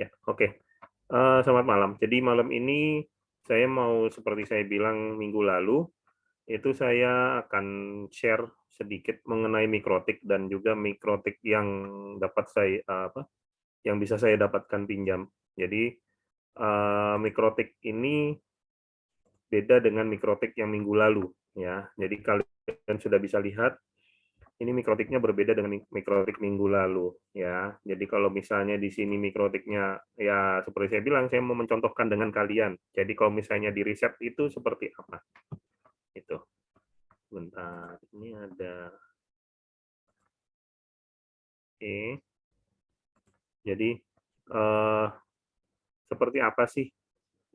Ya, oke. Selamat malam. Jadi malam ini saya mau seperti saya bilang minggu lalu, itu saya akan share sedikit mengenai mikrotik dan juga mikrotik yang dapat saya yang bisa saya dapatkan pinjam. Jadi mikrotik ini beda dengan mikrotik yang minggu lalu, ya. Jadi kalian sudah bisa lihat ini mikrotiknya berbeda dengan mikrotik minggu lalu, ya. Jadi kalau misalnya di sini mikrotiknya, ya seperti saya bilang, saya mau mencontohkan dengan kalian. Jadi kalau misalnya di riset itu seperti apa? Itu. Bentar, ini ada. Oke. Jadi seperti apa sih?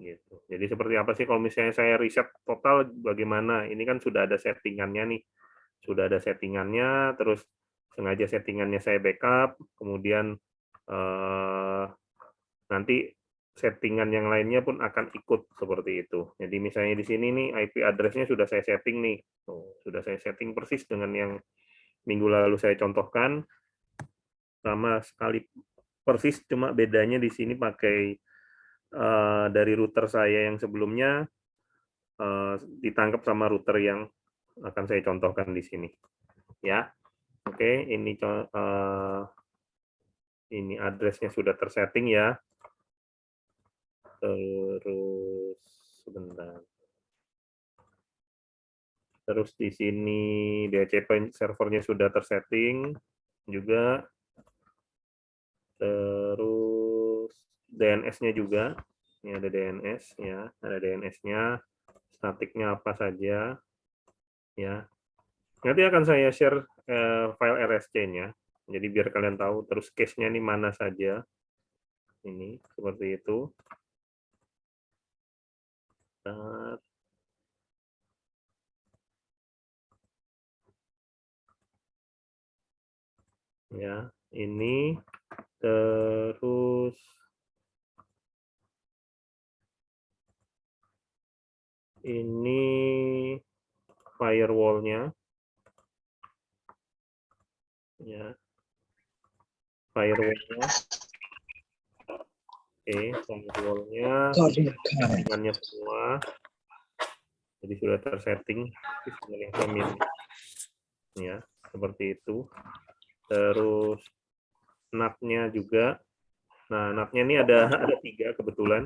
Gitu. Jadi seperti apa sih kalau misalnya saya riset total bagaimana? Ini kan sudah ada settingannya nih. Sudah ada settingannya, terus sengaja settingannya saya backup, kemudian nanti settingan yang lainnya pun akan ikut seperti itu. Jadi misalnya di sini nih IP address-nya sudah saya setting nih. Sudah saya setting persis dengan yang minggu lalu saya contohkan. Sama sekali persis, cuma bedanya di sini pakai dari router saya yang sebelumnya ditangkap sama router yang akan saya contohkan di sini. Ya, oke, ini address-nya sudah tersetting ya. Terus sebentar. Terus di sini DHCP servernya sudah tersetting juga. Terus DNS-nya juga. Ini ada DNS ya, ada DNS-nya. Statiknya apa saja ya. Nanti akan saya share file RSC-nya. Jadi biar kalian tahu terus case-nya ini mana saja. Ini seperti itu. Bentar. Ya, ini terus ini firewall-nya ya, firewall-nya. Oke, firewall-nya settingannya semua jadi sudah tersetting dengan yang kami ya, seperti itu. Terus NAT-nya juga. Nah, NAT-nya ini ada 3 kebetulan.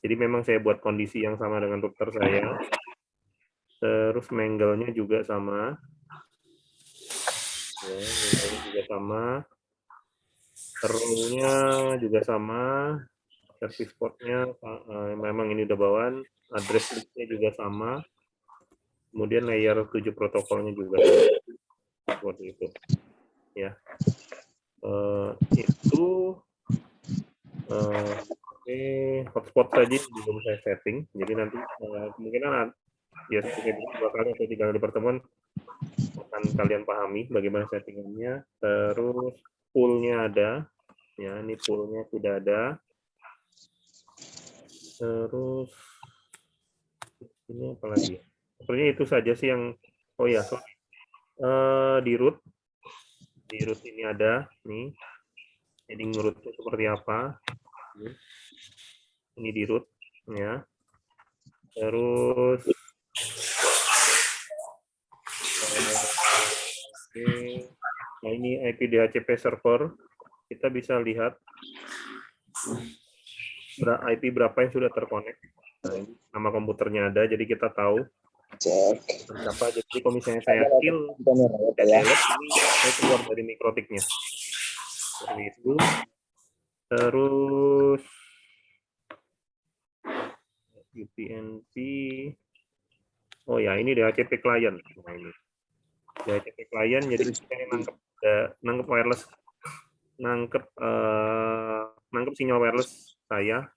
Jadi memang saya buat kondisi yang sama dengan router saya. Terus mangle-nya juga sama. Ya, mangle-nya juga sama. Row-nya juga sama. Service port-nya memang ini udah bawaan. Address list-nya juga sama. Kemudian layer 7 protokolnya juga seperti itu. Ya. Itu hotspot saja belum saya setting. Jadi nanti kemungkinan ya seperti 2 kali atau 3 kali pertemuan akan kalian pahami bagaimana settingannya. Terus pool-nya ada. Ya, ini pool-nya sudah ada. Terus ini apa lagi? Sebenarnya itu saja sih yang ya, di root ini ada nih. Jadi root-nya seperti apa? Ini di root ya. Terus nah ini IP DHCP server. Kita bisa lihat IP berapa yang sudah terkonek. Nah, ini nama komputernya ada, jadi kita tahu berapa. Jadi kalau misalnya saya kill ini saya keluar dari mikrotiknya. Seperti itu. Terus UPnP. Oh ya, ini DHCP client. Nah, ini DHCP client, jadi saya nangkep wireless, nangkep sinyal wireless saya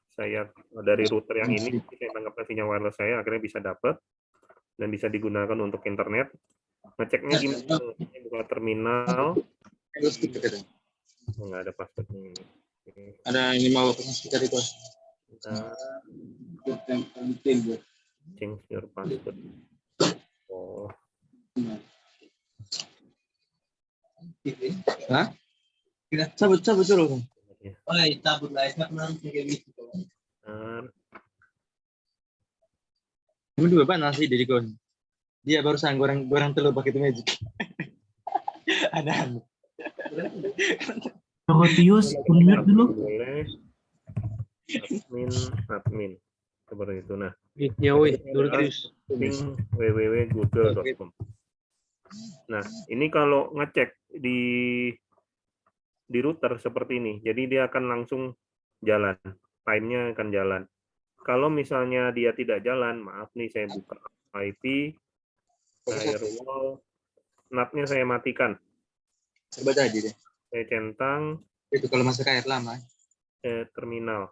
dari router yang ini, saya tangkap sinyal wireless saya, akhirnya bisa dapat dan bisa digunakan untuk internet. Ngeceknya gimana? Buka terminal. Nggak ada passwordnya ini. Ada ini mau pesan speaker itu. Change your password. Oh. Hah? Cabut dulu. Ya. Kamu juga pak nasi dari kon. Dia barusan goreng telur pakai itu magic. Ada. Prokotius, unmute dulu. Boleh. Admin. Seperti itu. Nah, Ya woi, Dorotheus. www.google.com. Nah, ini kalau ngecek di router seperti ini, jadi dia akan langsung jalan, time-nya akan jalan. Kalau misalnya dia tidak jalan, maaf nih saya buka IP, firewall, NAT-nya saya matikan. Coba tadi deh. Saya centang Itu kalau masuk air lama. terminal.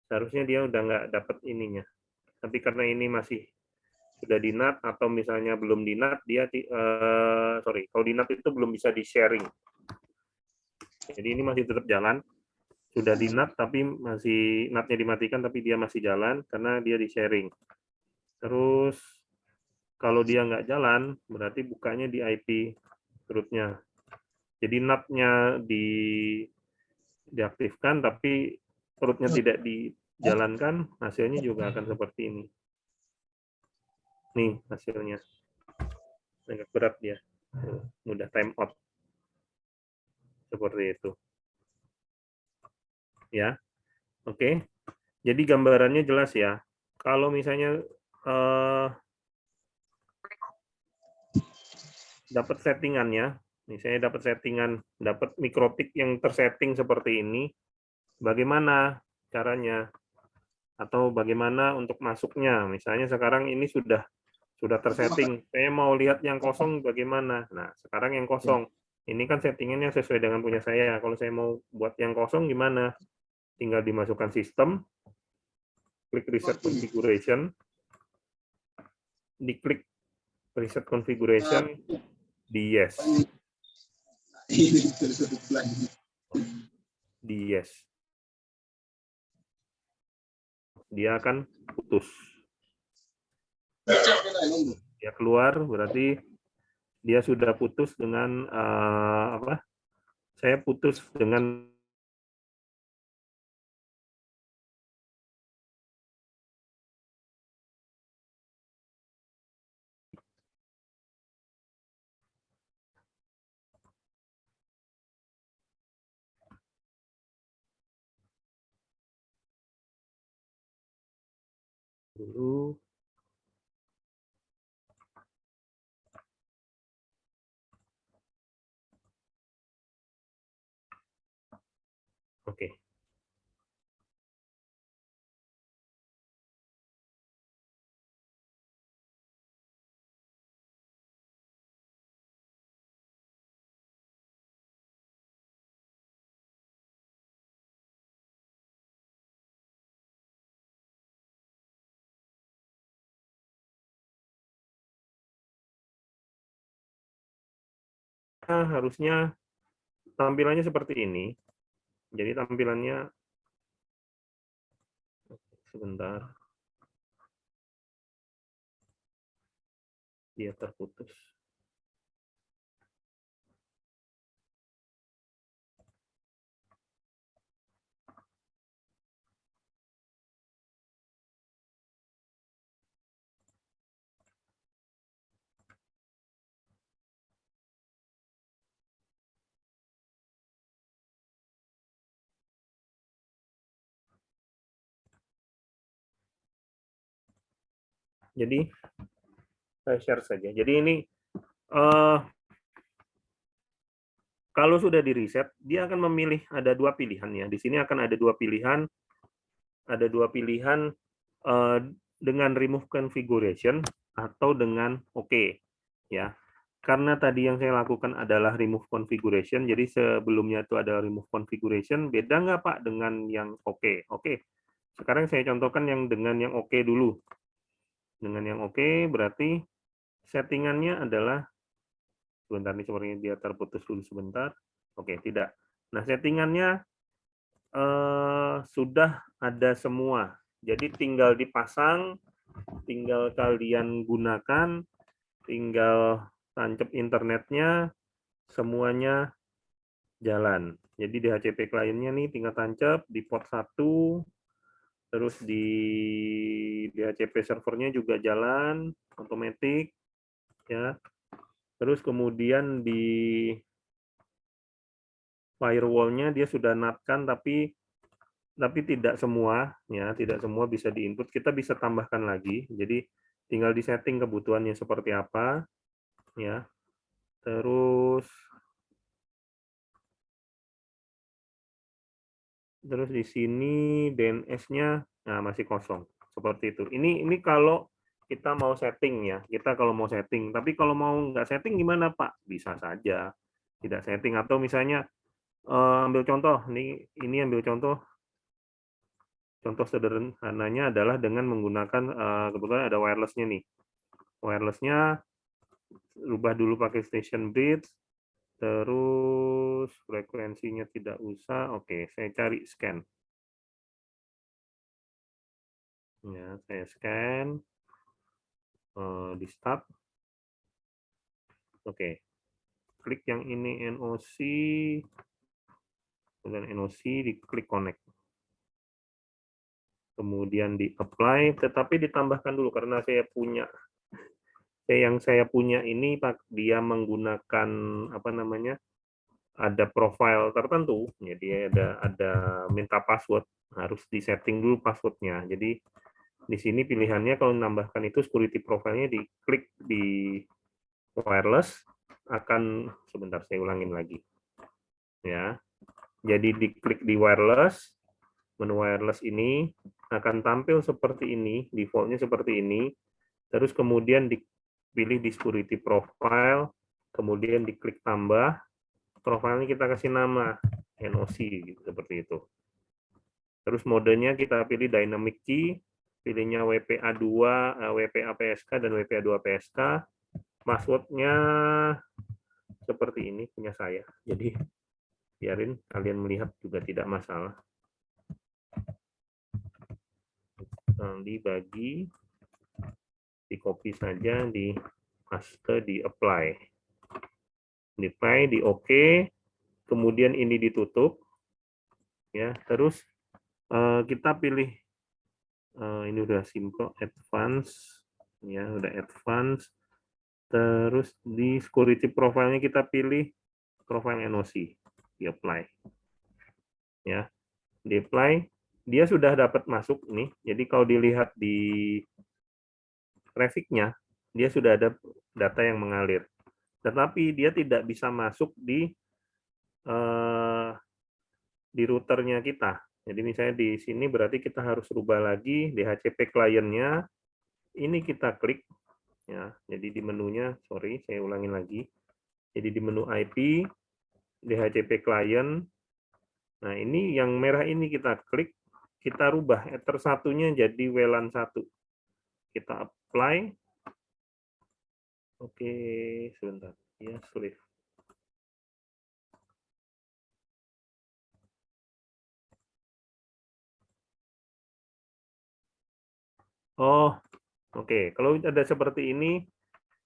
Seharusnya dia udah nggak dapat ininya. Tapi karena ini masih sudah di NAT atau misalnya belum di NAT, dia kalau di NAT itu belum bisa di sharing. Jadi ini masih tetap jalan. Sudah di NAT tapi masih NAT-nya dimatikan tapi dia masih jalan karena dia di sharing. Terus kalau dia nggak jalan berarti bukanya di IP root-nya. Jadi NAT-nya diaktifkan tapi root-nya tidak dijalankan, hasilnya juga akan seperti ini. Nih hasilnya. Agak berat dia. Mudah time out. Seperti itu. Ya. Oke. Jadi gambarannya jelas ya. Kalau misalnya dapat settingannya, misalnya dapat mikrotik yang tersetting seperti ini, bagaimana caranya? Atau bagaimana untuk masuknya? Misalnya sekarang ini sudah tersetting, saya mau lihat yang kosong bagaimana? Nah, sekarang yang kosong. Ini kan settingannya sesuai dengan punya saya. Kalau saya mau buat yang kosong gimana? Tinggal dimasukkan sistem, klik reset configuration, diklik reset configuration, di yes. Di yes. Dia akan putus. Dia keluar berarti dia sudah putus dengan apa? Saya putus dengan dulu. Oke. Nah, harusnya tampilannya seperti ini. Jadi tampilannya sebentar. Dia terputus. Jadi saya share saja. Jadi ini kalau sudah di reset, dia akan memilih ada dua pilihan ya. Di sini akan ada dua pilihan. Ada dua pilihan dengan remove configuration atau dengan OK ya. Karena tadi yang saya lakukan adalah remove configuration, jadi sebelumnya itu ada remove configuration, beda nggak Pak dengan yang OK? Oke, sekarang saya contohkan yang dengan yang OK dulu. Dengan yang OK berarti settingannya adalah, sebentar nih sepertinya dia terputus dulu sebentar. Oke, tidak. Nah, settingannya sudah ada semua. Jadi tinggal dipasang, tinggal kalian gunakan, tinggal tancap internetnya, semuanya jalan. Jadi DHCP kliennya nih tinggal tancap di port 1, terus di DHCP servernya juga jalan otomatis ya. Terus kemudian di firewall-nya dia sudah natkan, tapi tidak semua ya, tidak semua bisa diinput. Kita bisa tambahkan lagi. Jadi tinggal di setting kebutuhannya seperti apa ya. Terus di sini DNS-nya nah masih kosong seperti itu. Ini kalau kita mau setting ya, kita kalau mau setting. Tapi kalau mau nggak setting gimana Pak? Bisa saja tidak setting, atau misalnya ambil contoh ini ambil contoh sederhananya adalah dengan menggunakan kebetulan ada wireless-nya nih. Wireless-nya rubah dulu pakai station bridge, terus frekuensinya tidak usah. Oke, saya cari scan. Ya, saya scan di start. Oke, klik yang ini NOC, kemudian NOC diklik connect. Kemudian di apply, tetapi ditambahkan dulu karena yang saya punya ini dia menggunakan apa namanya? Ada profile tertentu, jadi ada minta password, harus disetting dulu passwordnya. Jadi di sini pilihannya kalau menambahkan itu security profile-nya diklik di wireless, akan sebentar saya ulangin lagi ya. Jadi diklik di wireless, menu wireless ini akan tampil seperti ini, defaultnya seperti ini. Terus kemudian dipilih di security profile, kemudian diklik tambah, profilnya kita kasih nama NOC gitu, seperti itu. Terus modenya kita pilih dynamic key, pilihnya WPA2, WPA PSK dan WPA2 PSK. Passwordnya seperti ini punya saya. Jadi biarin kalian melihat juga tidak masalah. Dibagi, di copy saja, di paste, di apply. Di apply, di OK, kemudian ini ditutup. Ya, terus kita pilih ini udah simple, advance ya, udah advance. Terus di security profile-nya kita pilih profile NOC, di apply. Ya, di apply, dia sudah dapat masuk nih. Jadi kalau dilihat di grafiknya, dia sudah ada data yang mengalir. Tetapi dia tidak bisa masuk di routernya kita. Jadi misalnya di sini berarti kita harus rubah lagi DHCP kliennya. Ini kita klik ya. Jadi di menunya, sorry, saya ulangin lagi. Jadi di menu IP, DHCP client. Nah, ini yang merah ini kita klik, kita rubah ether satunya jadi WLAN 1. Kita apply. Oke, sebentar. Ya, sulit. Oh, oke. Kalau ada seperti ini,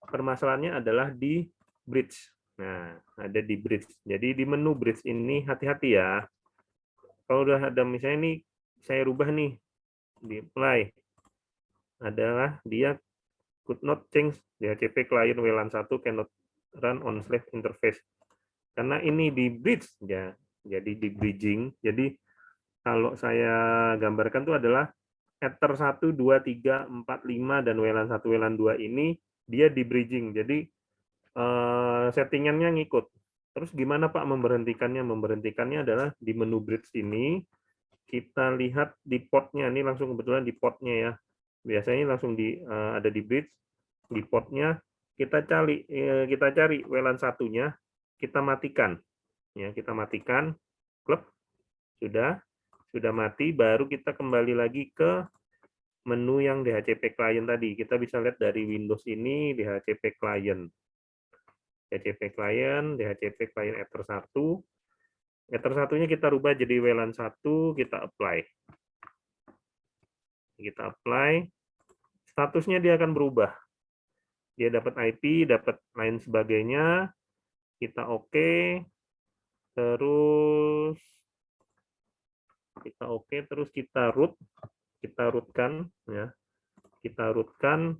permasalahannya adalah di bridge. Nah, ada di bridge. Jadi di menu bridge ini hati-hati ya. Kalau udah ada misalnya nih, saya rubah nih, di apply. Adalah dia could not change DHCP client WLAN 1 cannot run on Slack interface. Karena ini di bridge ya. Jadi di bridging. Jadi kalau saya gambarkan itu adalah ether 1, 2, 3, 4, 5 dan WLAN 1, WLAN 2 ini dia di bridging. Jadi settingannya ngikut. Terus gimana Pak memberhentikannya? Memberhentikannya adalah di menu bridge ini, kita lihat di portnya, ini langsung kebetulan di portnya ya. Biasanya langsung ada di bridge, di portnya kita cari WLAN satunya, kita matikan. Ya, kita matikan, klub, sudah mati, baru kita kembali lagi ke menu yang DHCP client tadi. Kita bisa lihat dari Windows ini, DHCP client. DHCP client ether 1. Ether satunya kita rubah jadi WLAN 1, kita apply. Kita apply, statusnya dia akan berubah. Dia dapat IP, dapat lain sebagainya, kita oke. terus kita oke, terus kita rootkan ya, kita rootkan,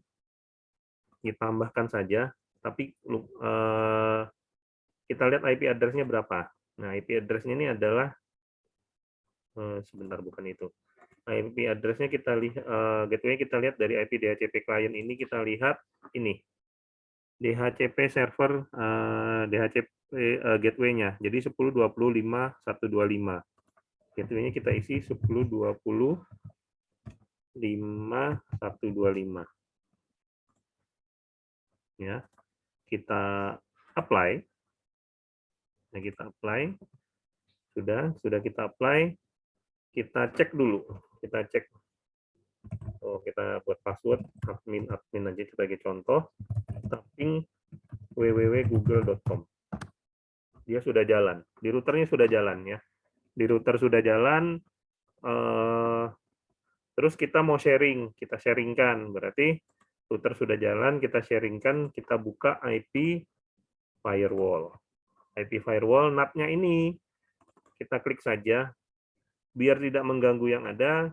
ditambahkan saja, tapi kita lihat IP address-nya berapa. Nah, IP address-nya ini adalah sebentar, bukan itu. IP address-nya kita lihat, gateway kita lihat dari IP DHCP client ini, kita lihat ini DHCP server, DHCP gateway-nya. Jadi 10.25.125. Gateway-nya kita isi 10.20.5.125. Ya, kita apply. Nah, kita apply. Sudah kita apply. Kita cek dulu. Kita cek. Oh, kita buat password admin aja sebagai contoh. Tapping www.google.com. Dia sudah jalan. Di routernya sudah jalan ya. Di router sudah jalan. Terus kita mau sharing, kita sharingkan. Berarti router sudah jalan, kita sharingkan, kita buka IP firewall. IP firewall NAT-nya ini kita klik saja biar tidak mengganggu yang ada,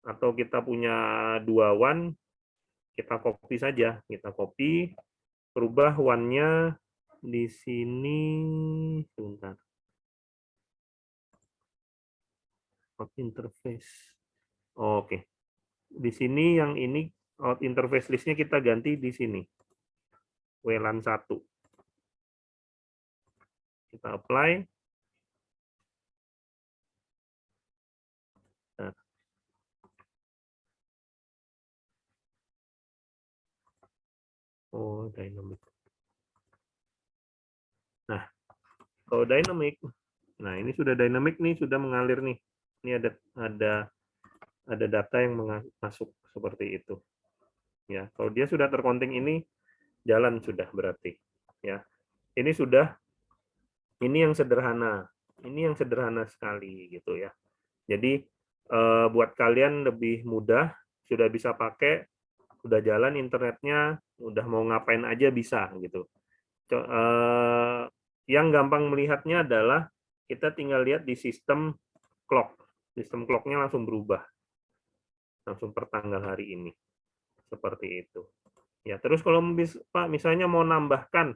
atau kita punya 2 WAN, kita copy saja, kita copy, rubah WAN-nya di sini, sebentar. Out interface. Oke. Di sini yang ini out interface list-nya kita ganti di sini. WLAN 1. Kita apply. Oh, dynamic. Nah, kalau dynamic, nah ini sudah dynamic nih, sudah mengalir nih. Ini ada data yang masuk seperti itu. Ya, kalau dia sudah tercounting ini jalan sudah berarti. Ya, ini yang sederhana. Ini yang sederhana sekali gitu ya. Jadi buat kalian lebih mudah, sudah bisa pakai, udah jalan internetnya, udah mau ngapain aja bisa gitu. Yang gampang melihatnya adalah kita tinggal lihat di sistem clock. Sistem clock-nya langsung berubah. Langsung per tanggal hari ini. Seperti itu. Ya, terus kalau Pak misalnya mau nambahkan,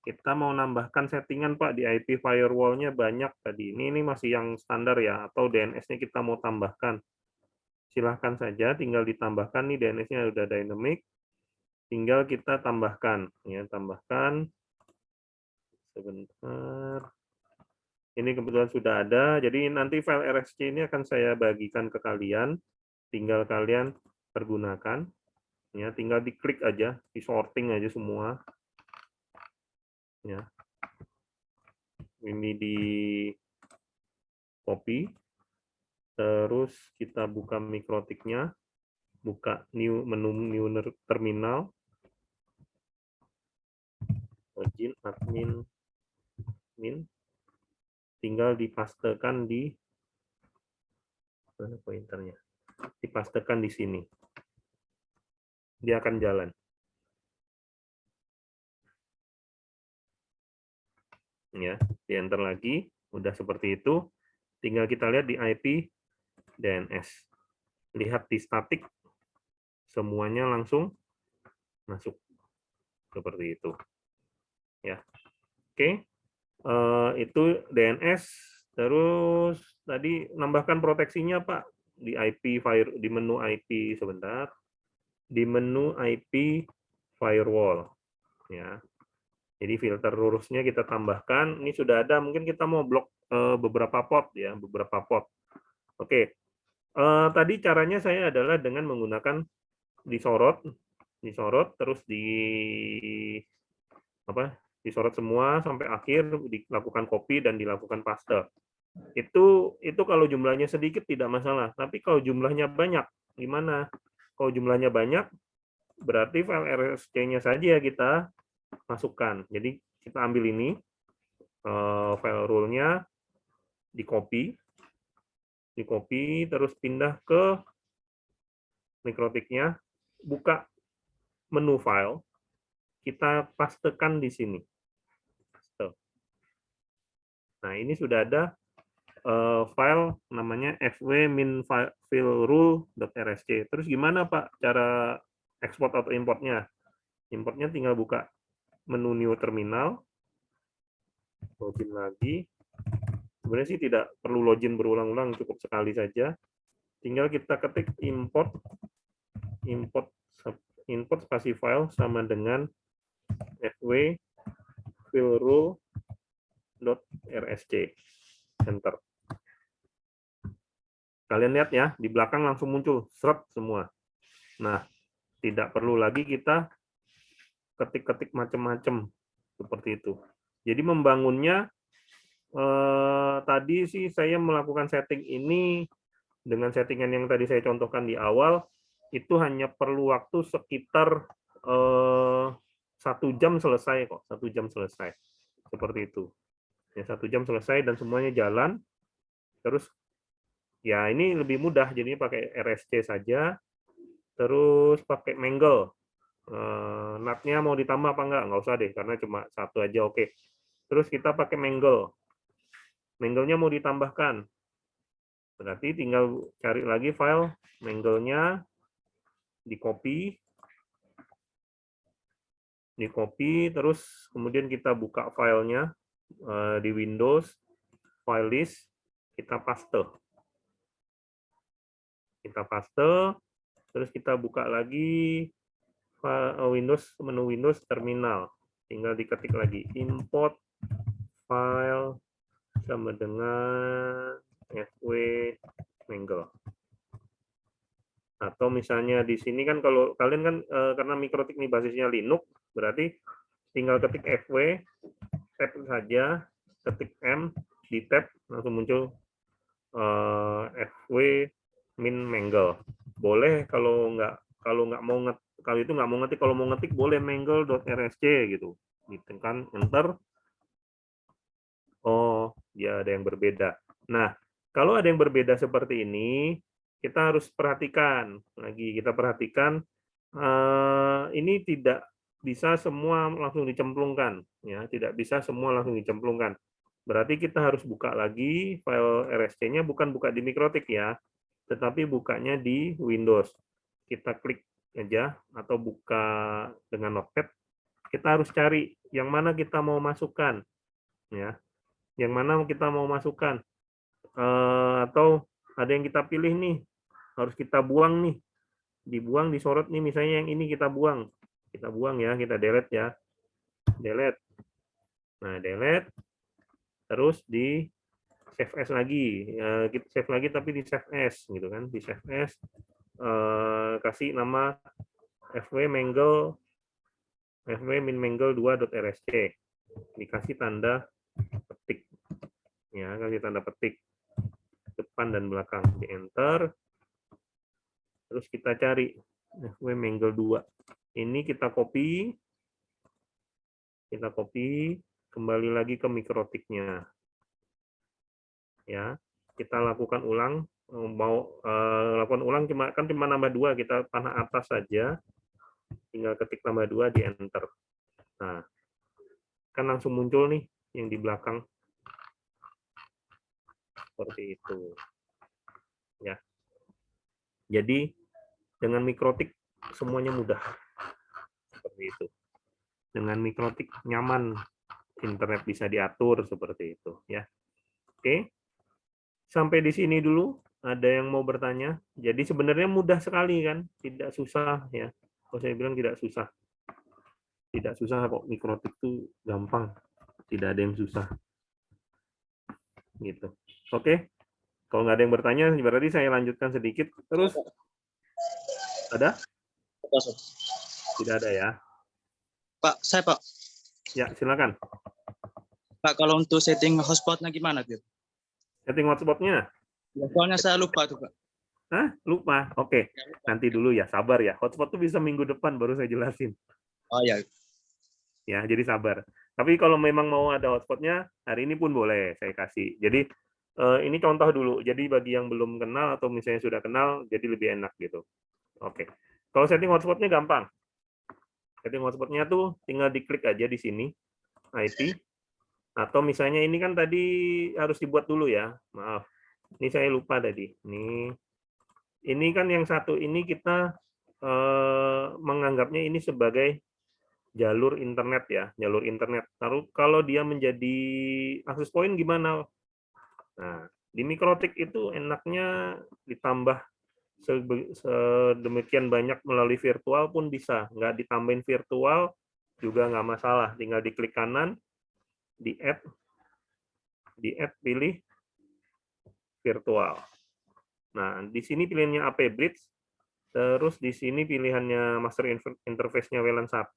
kita mau nambahkan settingan Pak di IP firewall-nya banyak tadi. Ini masih yang standar ya, atau DNS-nya kita mau tambahkan. Silahkan saja, tinggal ditambahkan nih DNS-nya udah dynamic. Tinggal kita tambahkan, ya tambahkan. Sebentar. Ini kebetulan sudah ada, jadi nanti file RSC ini akan saya bagikan ke kalian. Tinggal kalian pergunakan. Ya, tinggal diklik aja, di sorting aja semua. Ya. Ini di copy. Terus kita buka mikrotiknya. Buka menu new terminal. Login admin tinggal dipastekan di mana pointernya, dipastekan di sini, dia akan jalan ya. Di enter lagi, udah seperti itu. Tinggal kita lihat di IP DNS, lihat di statik, semuanya langsung masuk seperti itu ya. Oke. Itu DNS. Terus tadi nambahkan proteksinya Pak di IP di menu IP, sebentar, di menu IP firewall ya. Jadi filter lurusnya kita tambahkan. Ini sudah ada, mungkin kita mau blok beberapa port ya, beberapa port. Oke. Tadi caranya saya adalah dengan menggunakan disorot terus disorot semua sampai akhir, dilakukan copy dan dilakukan paste. Itu kalau jumlahnya sedikit tidak masalah, tapi kalau jumlahnya banyak gimana? Kalau jumlahnya banyak berarti file RSC-nya saja kita masukkan. Jadi kita ambil ini file rule-nya, di copy terus pindah ke mikrotiknya, buka menu file, kita pastekan di sini. Nah, ini sudah ada file namanya fw-min-filrule.rsc. Terus gimana Pak cara ekspor atau importnya? Importnya tinggal buka menu new terminal, login lagi. Sebenarnya sih tidak perlu login berulang-ulang, cukup sekali saja. Tinggal kita ketik import spasi file sama dengan fw filrule.rsc. Enter. Kalian lihat ya, di belakang langsung muncul seret semua. Nah, tidak perlu lagi kita ketik-ketik macam-macam seperti itu. Jadi membangunnya tadi sih saya melakukan setting ini dengan settingan yang tadi saya contohkan di awal, itu hanya perlu waktu sekitar 1 jam selesai kok, 1 jam selesai. Seperti itu. Ya, 1 jam selesai dan semuanya jalan. Terus ya ini lebih mudah, jadinya pakai RSC saja. Terus pakai Mangle. Nutnya mau ditambah apa enggak? Nggak usah deh, karena cuma satu aja oke. Terus kita pakai Mangle. Mangle-nya mau ditambahkan. Berarti tinggal cari lagi file Mangle-nya, di copy, terus kemudian kita buka filenya di Windows, file list, kita paste. Terus kita buka lagi menu Windows terminal. Tinggal diketik lagi import file sama dengan fw Mangle. Atau misalnya di sini kan kalau kalian kan karena Mikrotik ini basisnya Linux, berarti tinggal ketik fw, tab saja, ketik m, di tab langsung muncul fw min Mangle. Boleh kalau nggak mau kalau itu nggak mau ngetik, kalau mau ngetik boleh mangle.rsc gitu. Ditekan enter. Oh, ya ada yang berbeda. Nah, kalau ada yang berbeda seperti ini, kita harus perhatikan lagi. Kita perhatikan ini tidak bisa semua langsung dicemplungkan, ya. Tidak bisa semua langsung dicemplungkan. Berarti kita harus buka lagi file RSC-nya, bukan buka di Mikrotik ya, tetapi bukanya di Windows. Kita klik aja atau buka dengan Notepad. Kita harus cari yang mana kita mau masukkan, ya. Yang mana kita mau masukkan, atau ada yang kita pilih nih, harus kita buang nih, dibuang, disorot nih, misalnya yang ini kita buang ya, kita delete ya, delete. Nah, delete, terus di save as lagi, kita save lagi tapi di save as gitu kan, di save as, kasih nama fw-min-mangle2.rsc, dikasih tanda petik, ya, kasih tanda petik depan dan belakang, di enter. Terus kita cari fw Mangle 2. Ini kita copy, kembali lagi ke Mikrotiknya. Ya, kita lakukan ulang, mau lakukan ulang cuma nambah 2, kita panah atas saja. Tinggal ketik tambah 2 di enter. Nah, kan langsung muncul nih yang di belakang. Seperti itu. Ya. Jadi dengan Mikrotik semuanya mudah. Seperti itu. Dengan Mikrotik nyaman, internet bisa diatur seperti itu ya. Oke. Sampai di sini dulu. Ada yang mau bertanya? Jadi sebenarnya mudah sekali kan, tidak susah ya. Kalau saya bilang tidak susah. Tidak susah kok, Mikrotik itu gampang. Tidak ada yang susah. Gitu. Oke. Kalau nggak ada yang bertanya, berarti saya lanjutkan sedikit. Terus ada? Tidak ada ya. Pak, saya Pak. Ya, silakan. Pak, kalau untuk setting hotspotnya gimana, Pak? Setting hotspotnya? Ya, soalnya saya lupa tuh, Pak. Hah? Lupa? Oke. Nanti dulu ya, sabar ya. Hotspot tuh bisa minggu depan baru saya jelasin. Oh ya. Ya, jadi sabar. Tapi kalau memang mau ada hotspotnya, hari ini pun boleh saya kasih. Jadi ini contoh dulu. Jadi bagi yang belum kenal atau misalnya sudah kenal, jadi lebih enak gitu. Oke. Kalau setting hotspotnya gampang. Setting hotspotnya tuh tinggal diklik aja di sini, IP. Atau misalnya ini kan tadi harus dibuat dulu ya, maaf. Ini saya lupa tadi. Ini kan yang satu ini kita menganggapnya ini sebagai jalur internet ya, jalur internet. Lalu kalau dia menjadi akses point gimana? Nah, di mikrotik itu enaknya ditambah sedemikian banyak melalui virtual pun bisa. Nggak ditambahin virtual juga nggak masalah. Tinggal diklik kanan, di add pilih virtual. Nah, di sini pilihannya AP Bridge, terus di sini pilihannya master interface-nya WLAN 1,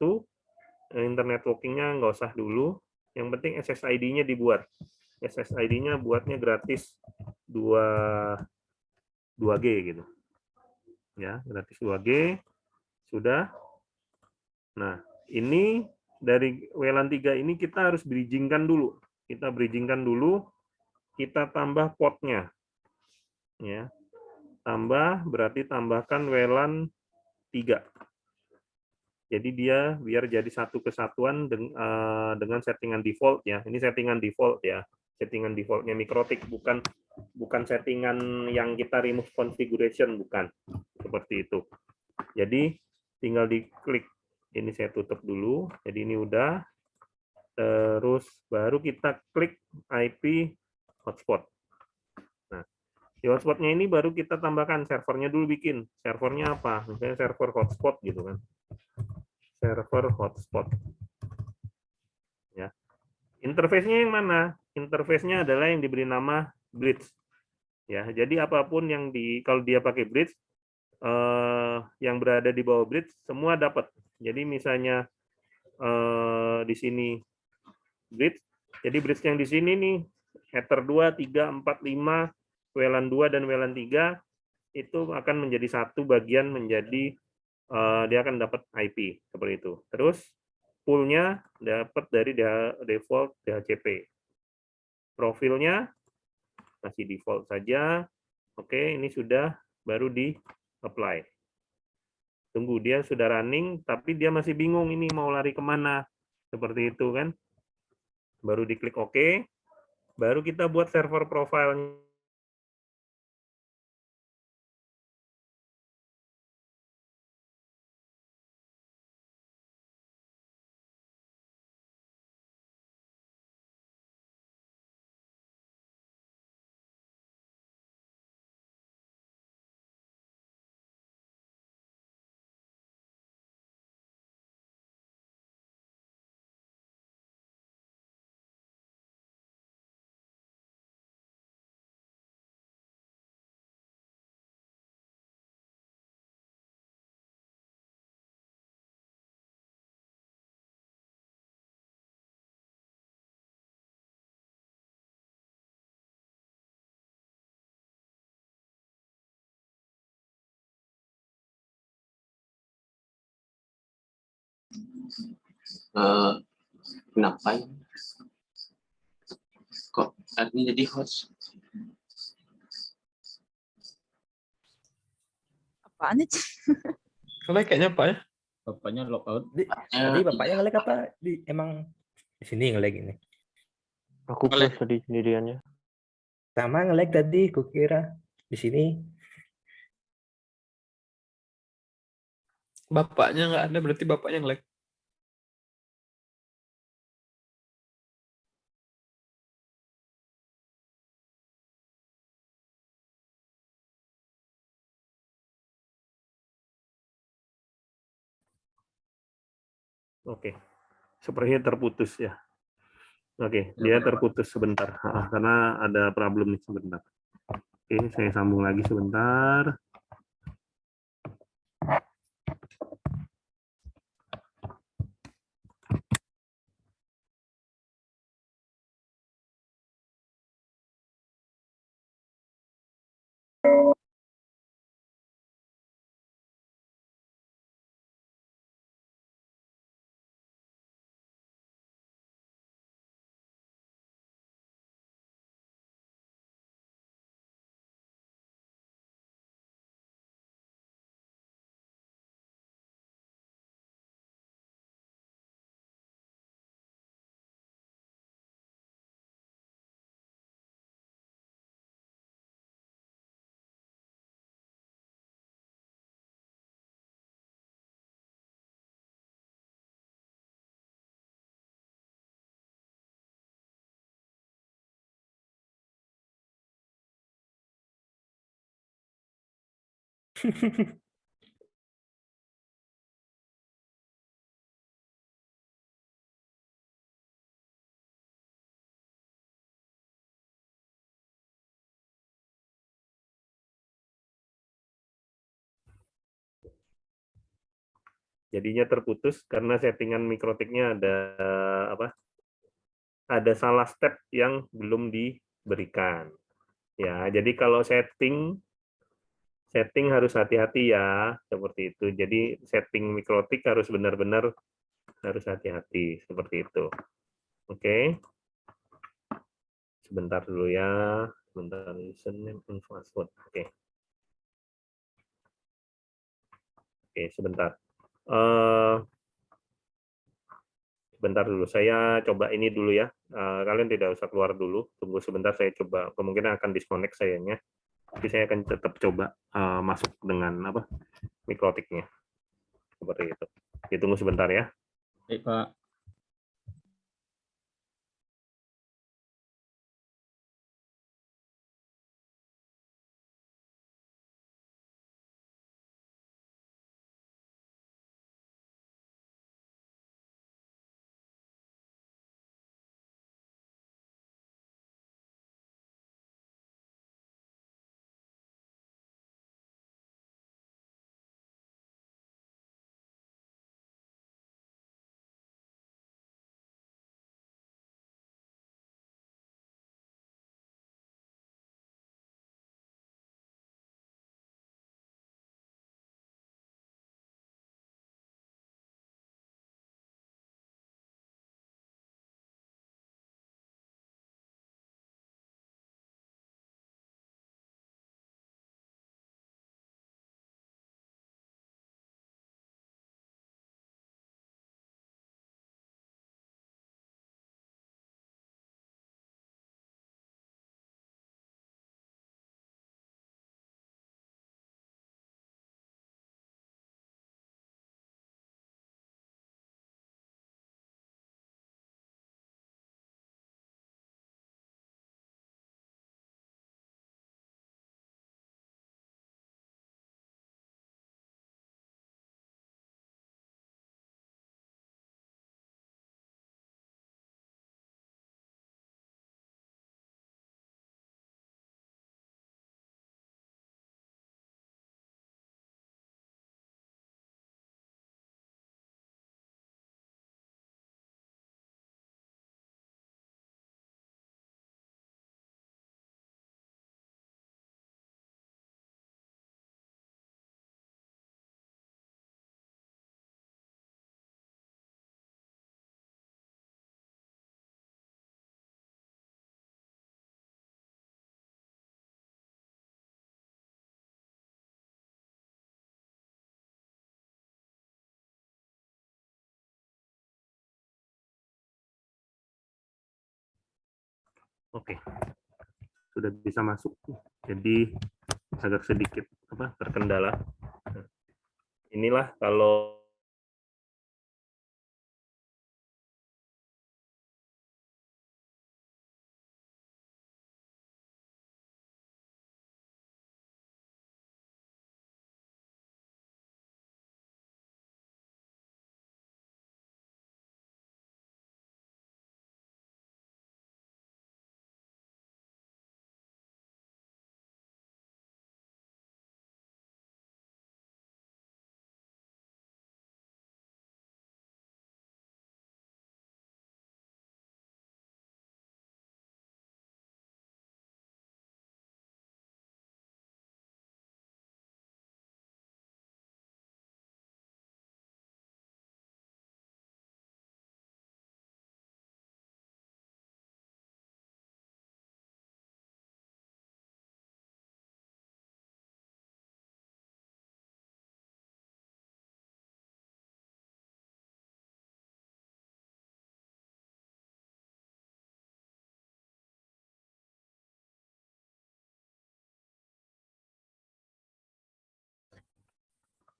internet networking-nya nggak usah dulu. Yang penting SSID-nya dibuat. SSID-nya buatnya gratis 2G gitu. Ya, gratis 2G. Sudah. Nah, ini dari WLAN 3 ini kita harus bridging-kan dulu. Kita bridging-kan dulu, kita tambah port-nya. Ya. Tambah berarti tambahkan WLAN 3. Jadi dia biar jadi satu kesatuan dengan settingan default ya. Ini settingan default ya. Settingan defaultnya Mikrotik, bukan settingan yang kita remove configuration, bukan. Seperti itu. Jadi tinggal diklik. Ini saya tutup dulu. Jadi ini udah. Terus baru kita klik IP hotspot. Nah, di hotspotnya ini baru kita tambahkan servernya dulu bikin. Servernya apa? Misalnya server hotspot gitu kan. Server hotspot. Ya. Interface-nya yang mana? Interface-nya adalah yang diberi nama bridge. Ya, jadi apapun yang kalau dia pakai bridge, yang berada di bawah bridge semua dapat. Jadi misalnya di sini bridge, jadi bridge yang di sini nih Ether 2, 3, 4, 5, WLAN 2 dan WLAN 3 itu akan menjadi satu bagian menjadi dia akan dapat IP seperti itu. Terus poolnya dapat dari default DHCP. Profilnya masih default saja. Oke, ini sudah baru di apply. Tunggu, dia sudah running, tapi dia masih bingung ini mau lari kemana. Seperti itu kan. Baru diklik OK, baru kita buat server profile. Kenapa ya? Kok admin jadi host? Apaan itu? Soalnya kayaknya apa ya? Bapaknya logout. Ya, Tadi bapaknya nge-lag apa? Emang di sini nge-lag ini. Aku Nge-lag. plus tadi sendiriannya. Sama nge-lag tadi, kukira di sini. Bapaknya nggak ada, berarti bapaknya nge-lag. Oke, sepertinya terputus ya. Oke, dia terputus sebentar karena ada problem nih sebentar. Oke, saya sambung lagi sebentar. Jadinya terputus karena settingan mikrotiknya ada apa? Ada salah step yang belum diberikan. Ya, jadi kalau setting harus hati-hati ya, seperti itu. Jadi setting mikrotik harus benar-benar harus hati-hati seperti itu. Oke. Sebentar dulu ya. Sebentar, username and password. Oke. Oke, sebentar. Sebentar dulu, saya coba ini dulu ya. Kalian tidak usah keluar dulu, tunggu sebentar, saya coba. Kemungkinan akan disconnect sayangnya. Tapi saya akan tetap coba masuk dengan apa mikrotiknya. Seperti itu. Ditunggu sebentar ya. Baik, Pak. Oke. Sudah bisa masuk. Jadi agak sedikit apa terkendala. Inilah kalau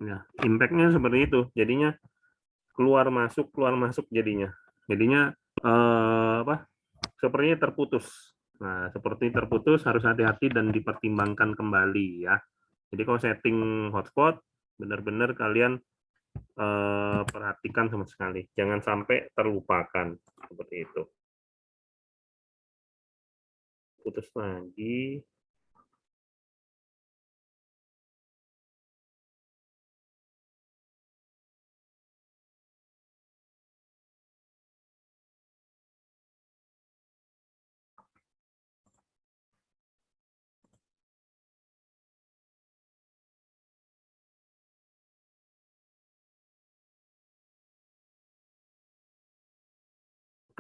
ya, impact-nya seperti itu. Jadinya keluar masuk jadinya. Jadinya apa? Sepertinya terputus. Nah, seperti terputus harus hati-hati dan dipertimbangkan kembali ya. Jadi kalau setting hotspot, benar-benar kalian perhatikan sama sekali. Jangan sampai terlupakan. Seperti itu. Putus lagi.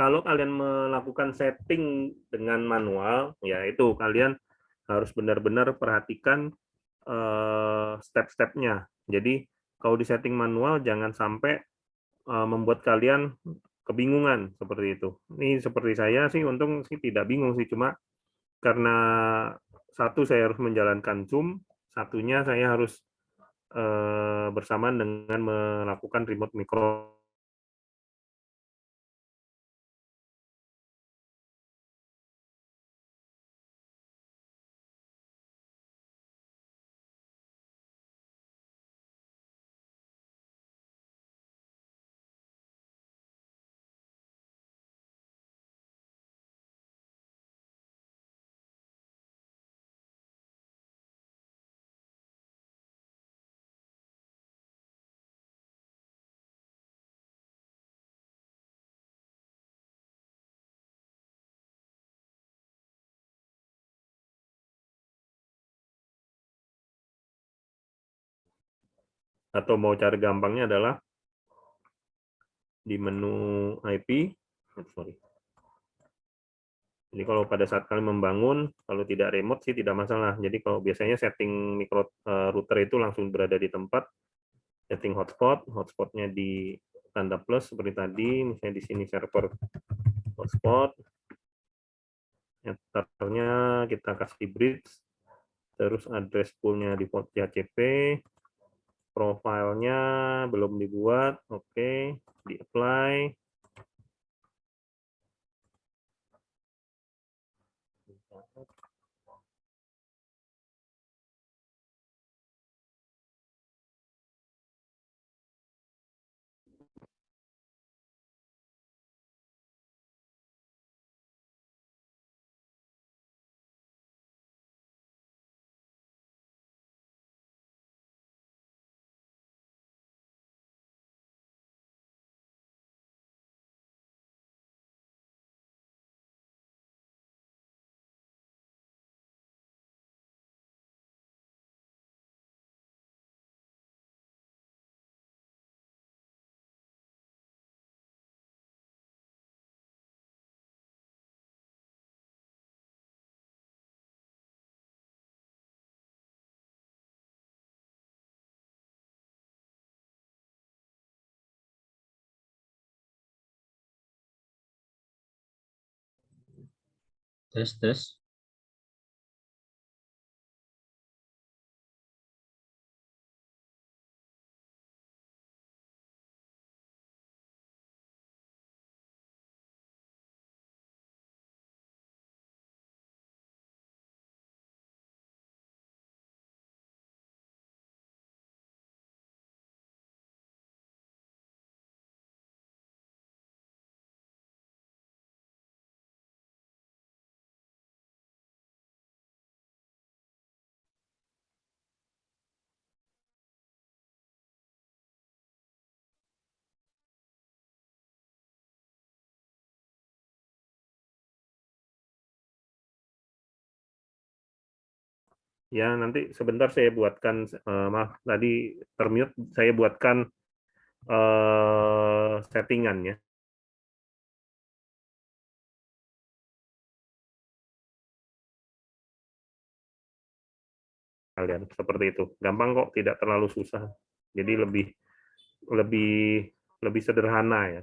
Kalau kalian melakukan setting dengan manual, ya itu kalian harus benar-benar perhatikan step-stepnya. Jadi kalau di setting manual jangan sampai membuat kalian kebingungan seperti itu. Ini seperti saya sih, untung sih tidak bingung sih, cuma karena satu saya harus menjalankan Zoom, satunya saya harus bersamaan dengan melakukan remote micro. Atau mau cari gampangnya adalah di menu IP, sorry. Jadi kalau pada saat kalian membangun, kalau tidak remote sih tidak masalah. Jadi kalau biasanya setting micro router itu langsung berada di tempat, setting hotspot, hotspotnya di tanda plus seperti tadi, misalnya di sini server hotspot, ethernya kita kasih bridge, terus address poolnya di port DHCP, profilnya belum dibuat, oke, di apply. Tes. Ya, nanti sebentar saya buatkan, maaf tadi termute, saya buatkan settingannya. Kalian seperti itu, gampang kok, tidak terlalu susah. Jadi lebih lebih lebih sederhana ya.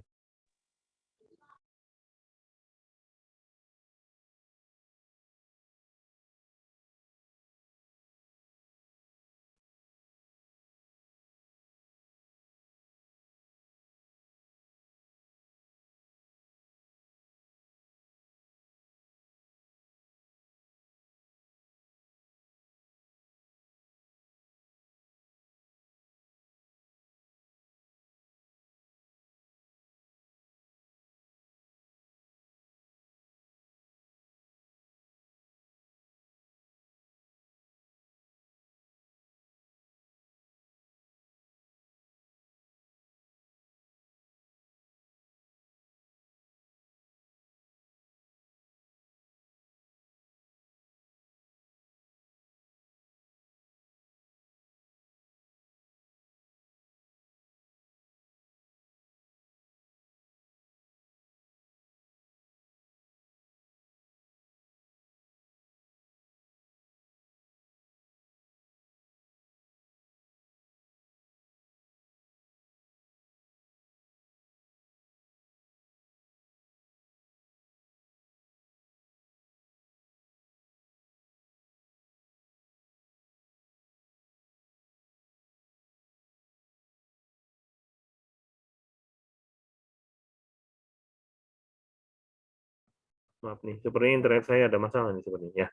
Maaf nih, sepertinya internet saya ada masalah nih sepertinya.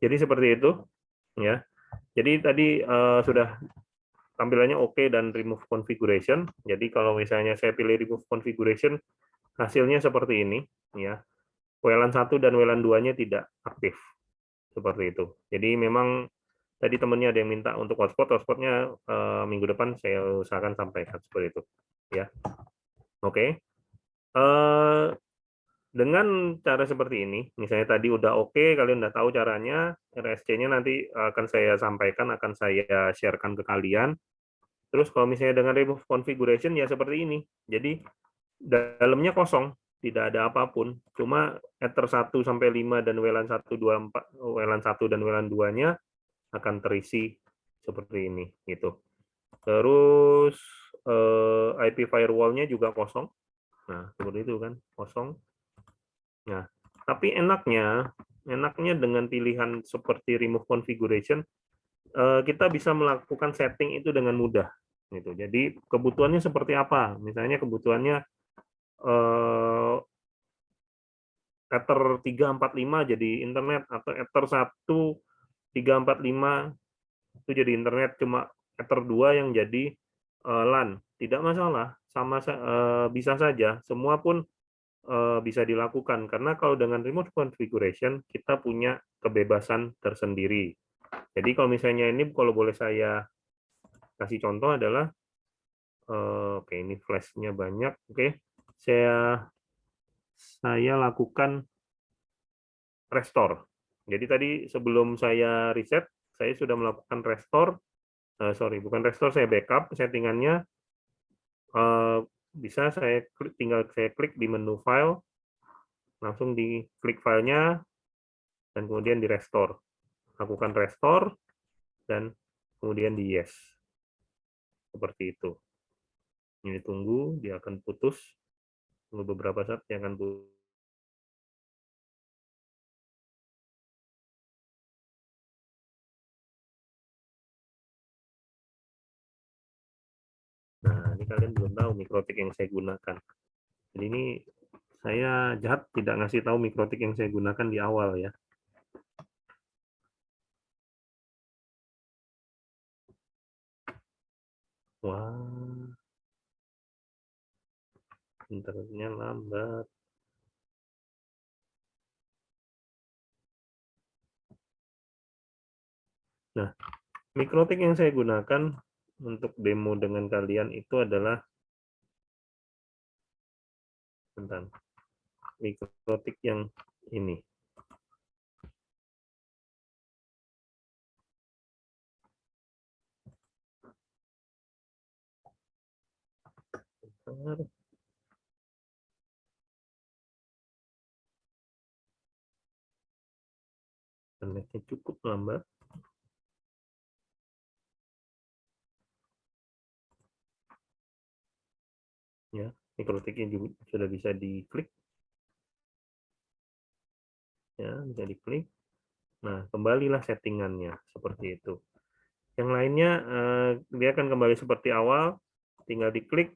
Jadi seperti itu, ya. Jadi tadi sudah tampilannya oke dan remove configuration. Jadi kalau misalnya saya pilih remove configuration, hasilnya seperti ini, ya. WLAN 1 dan WLAN 2-nya tidak aktif. Seperti itu. Jadi memang tadi temennya ada yang minta untuk hotspotnya minggu depan saya usahakan sampaikan seperti itu, ya. Oke. Dengan cara seperti ini, misalnya tadi udah oke, kalian udah tahu caranya, RSC-nya nanti akan saya sampaikan, akan saya sharekan ke kalian. Terus kalau misalnya dengan remove configuration ya seperti ini. Jadi dalamnya kosong, tidak ada apapun. Cuma ether 1 sampai 5 dan WLAN 1 2 4 WLAN 1 dan WLAN 2-nya akan terisi seperti ini gitu. Terus IP firewall-nya juga kosong. Nah, seperti itu kan, kosong. Nah, tapi enaknya dengan pilihan seperti remove configuration, kita bisa melakukan setting itu dengan mudah. Gitu. Jadi kebutuhannya seperti apa? Misalnya kebutuhannya ether 345 jadi internet, atau ether 1345 itu jadi internet, cuma ether 2 yang jadi LAN. Tidak masalah, bisa saja, semua pun bisa dilakukan, karena kalau dengan remote configuration kita punya kebebasan tersendiri. Jadi kalau misalnya ini, kalau boleh saya kasih contoh adalah, oke ini flashnya banyak, oke saya lakukan restore. Jadi tadi sebelum saya reset, saya sudah melakukan restore, bukan restore, saya backup settingannya. Bisa tinggal saya klik di menu file, langsung di klik filenya, dan kemudian di restore. Lakukan restore, dan kemudian di yes. Seperti itu. Ini tunggu, dia akan putus. Tunggu beberapa saat, dia akan putus. Nah, ini kalian belum tahu mikrotik yang saya gunakan. Jadi ini saya jahat tidak ngasih tahu mikrotik yang saya gunakan di awal ya. Wah, internetnya lambat. Nah, mikrotik yang saya gunakan untuk demo dengan kalian itu adalah tentang mikrotik yang ini. Internetnya cukup lambat. Ya, mikrotiknya juga sudah bisa diklik. Ya, bisa diklik. Nah, kembalilah settingannya seperti itu. Yang lainnya dia akan kembali seperti awal, tinggal diklik.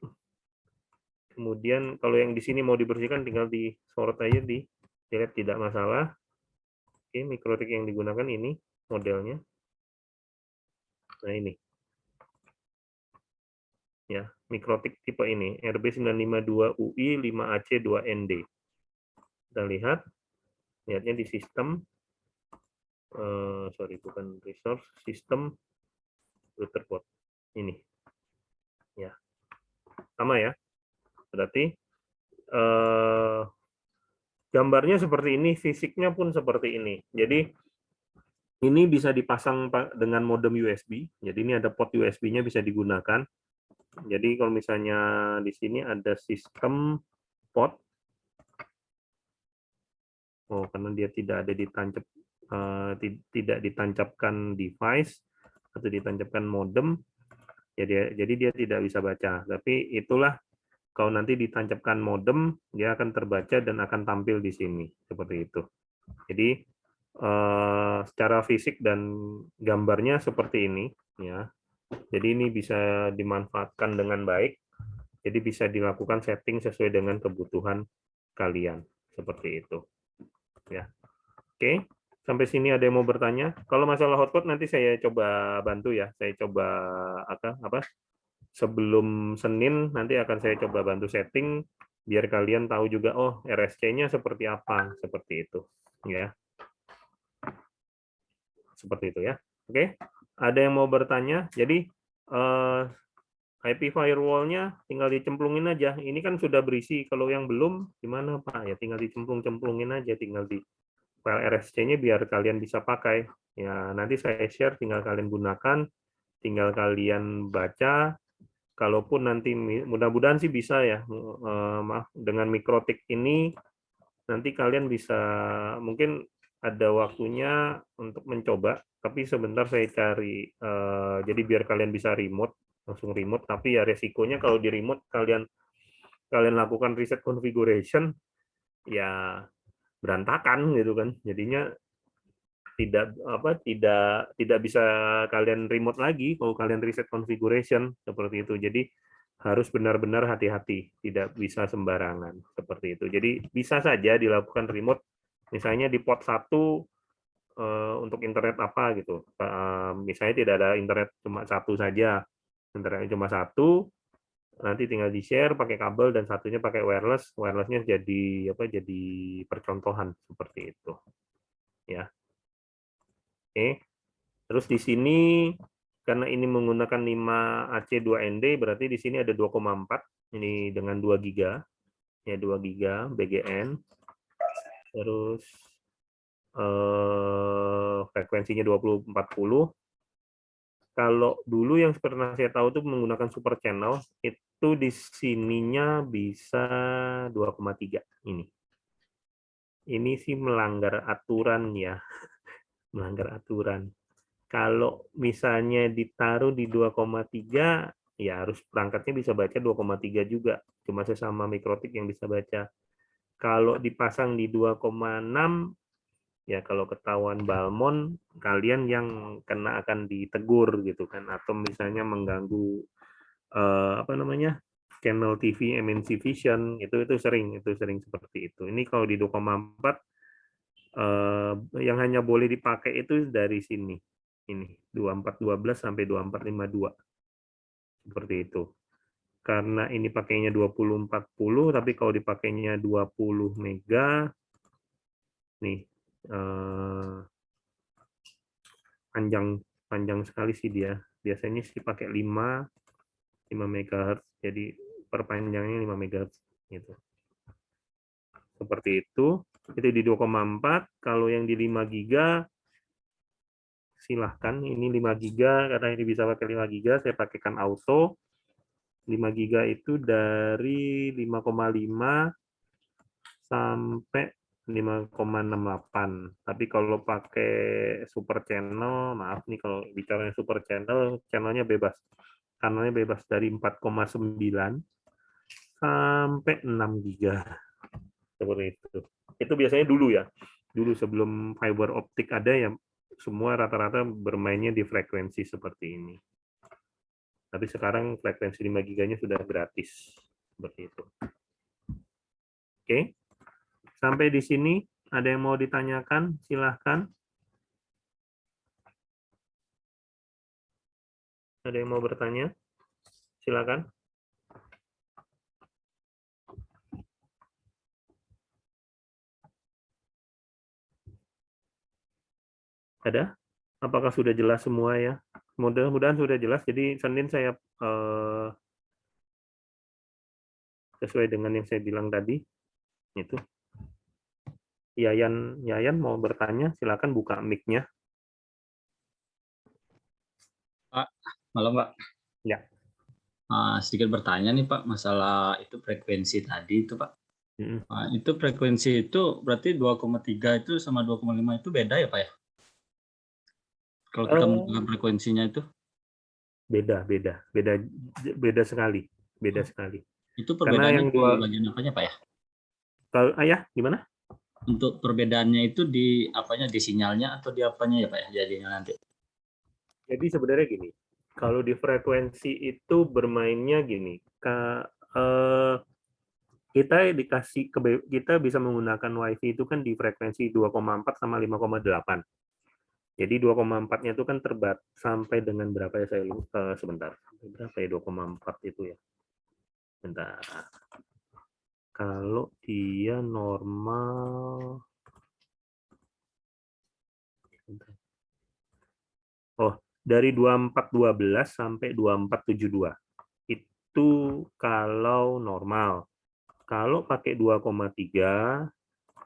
Kemudian kalau yang di sini mau dibersihkan tinggal disorot aja, di delete, tidak masalah. Oke, mikrotik yang digunakan ini modelnya. Nah, ini. Ya, mikrotik tipe ini, RB952UI 5AC2ND. Kita lihat, lihatnya di sistem, bukan resource, sistem router port. Ini. Ya. Sama ya. Berarti gambarnya seperti ini, fisiknya pun seperti ini. Jadi ini bisa dipasang dengan modem USB. Jadi ini ada port USB-nya bisa digunakan. Jadi kalau misalnya di sini ada sistem port, karena dia tidak ada tidak ditancapkan device atau ditancapkan modem, jadi dia tidak bisa baca. Tapi itulah, kalau nanti ditancapkan modem, dia akan terbaca dan akan tampil di sini seperti itu. Jadi secara fisik dan gambarnya seperti ini, ya. Jadi ini bisa dimanfaatkan dengan baik. Jadi bisa dilakukan setting sesuai dengan kebutuhan kalian seperti itu. ya. Oke, sampai sini ada yang mau bertanya? Kalau masalah hotspot nanti saya coba bantu ya. Saya coba apa? Sebelum Senin nanti akan saya coba bantu setting biar kalian tahu juga oh RSC-nya seperti apa, seperti itu ya. Seperti itu ya. Oke. Ada yang mau bertanya? Jadi IP firewall-nya tinggal dicemplungin aja. Ini kan sudah berisi. Kalau yang belum gimana Pak? Ya tinggal dicemplungin aja, tinggal di file RSC-nya biar kalian bisa pakai. Ya, nanti saya share, tinggal kalian gunakan, tinggal kalian baca. Kalaupun nanti mudah-mudahan sih bisa ya, maaf, dengan mikrotik ini nanti kalian bisa mungkin ada waktunya untuk mencoba, tapi sebentar saya cari. Jadi biar kalian bisa remote, langsung remote. Tapi ya resikonya kalau di remote kalian lakukan reset configuration, ya berantakan gitu kan. Jadinya tidak bisa kalian remote lagi kalau kalian reset configuration seperti itu. Jadi harus benar-benar hati-hati, tidak bisa sembarangan seperti itu. Jadi bisa saja dilakukan remote, misalnya di port 1 untuk internet apa gitu. Misalnya tidak ada internet cuma satu saja, internetnya cuma satu, nanti tinggal di share pakai kabel dan satunya pakai wireless. Wirelessnya jadi Jadi percontohan seperti itu, ya. Oke. Terus di sini karena ini menggunakan 5 AC2ND berarti di sini ada 2,4 ini dengan 2 giga ya, 2 giga BGN. Terus frekuensinya 2040. Kalau dulu yang pernah saya tahu itu menggunakan super channel, itu di sininya bisa 2,3 ini. Ini sih melanggar aturan ya. Melanggar aturan. Kalau misalnya ditaruh di 2,3, ya harus perangkatnya bisa baca 2,3 juga. Cuma sesama mikrotik yang bisa baca. Kalau dipasang di 2,6, ya kalau ketahuan balmon, kalian yang kena akan ditegur gitu kan, atau misalnya mengganggu channel TV MNC Vision, itu sering seperti itu. Ini kalau di 2,4 yang hanya boleh dipakai itu dari sini. Ini 2412 sampai 2452. Seperti itu. Karena ini pakainya 2040, tapi kalau dipakainya 20 mega nih panjang sekali sih dia. Biasanya sih pakai 5 MHz. Jadi perpanjangnya 5 MHz gitu. Seperti itu. Itu di 2,4. Kalau yang di 5 giga silahkan, ini 5 giga karena ini bisa pakai 5 giga, saya pakaikan auto. 5 giga itu dari 5,5 sampai 5,68. Tapi kalau pakai super channel, maaf nih kalau bicara super channel, channelnya bebas. Channelnya bebas dari 4,9 sampai 6 giga. Seperti itu. Itu biasanya dulu ya. Dulu sebelum fiber optik ada ya, semua rata-rata bermainnya di frekuensi seperti ini. Tapi sekarang frekuensi 5 giganya sudah gratis. Seperti itu. Oke. Sampai di sini ada yang mau ditanyakan? Silahkan. Ada yang mau bertanya? Silakan. Ada? Apakah sudah jelas semua ya? Mudah-mudahan sudah jelas. Jadi Senin saya sesuai dengan yang saya bilang tadi. Itu. Yayan mau bertanya, silakan buka mic-nya. Pak, malam Pak. Ya. Sedikit bertanya nih Pak, masalah itu frekuensi tadi itu Pak. Itu frekuensi itu berarti 2,3 itu sama 2,5 itu beda ya Pak ya? Kalau kita menggunakan frekuensinya itu? Beda sekali. Beda sekali. Itu perbedaannya di bagian apanya Pak ya? Kalau gimana? Untuk perbedaannya itu di apanya, di sinyalnya atau di apanya ya Pak ya jadinya nanti? Jadi sebenarnya gini, kalau di frekuensi itu bermainnya gini, kita bisa menggunakan WiFi itu kan di frekuensi 2,4 sama 5,8. Jadi 2,4-nya itu kan sampai dengan berapa ya, saya lupa sebentar. Sampai berapa ya 2,4 itu ya? Bentar. Kalau dia normal, dari 2412 sampai 2472. Itu kalau normal. Kalau pakai 2,3